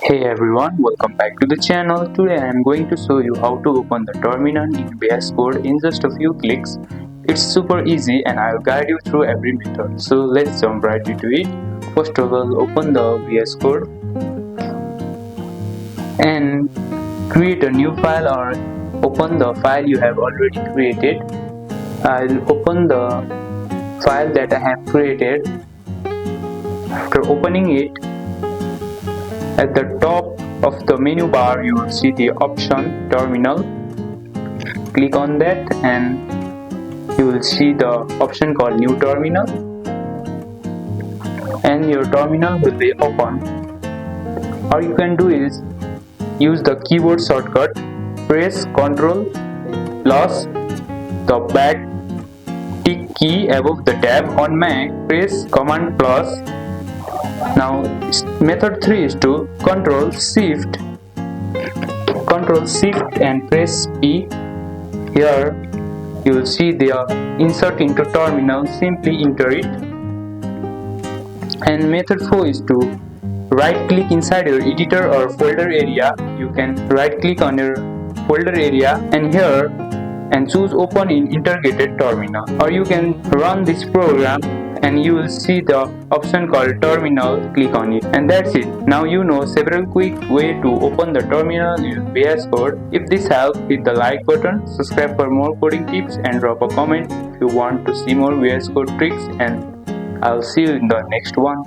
Hey everyone, welcome back to the channel. Today I am going to show you how to open the terminal in VS Code in just a few clicks. It's super easy and I'll guide you through every method. So let's jump right into it. First of all, open the VS Code and create a new file or open the file you have already created. I'll open the file that I have created. After opening it, at the top of the menu bar you will see the option terminal. Click on that and you will see the option called new terminal and your terminal will be open. All you can do is use the keyboard shortcut, press Ctrl plus the back tick key above the tab. On Mac, press Command plus. Now method 3 is to Ctrl Shift and press P. Here you will see the insert into terminal. Simply enter it. And method 4 is to right click inside your editor or folder area. You can right click on your folder area and here and choose open in integrated terminal, or you can run this program and you will see the option called terminal. Click on it and that's it. Now you know several quick way to open the terminal in VS Code. If this helped, hit the like button, subscribe for more coding tips and drop a comment if you want to see more VS Code tricks, and I'll see you in the next one.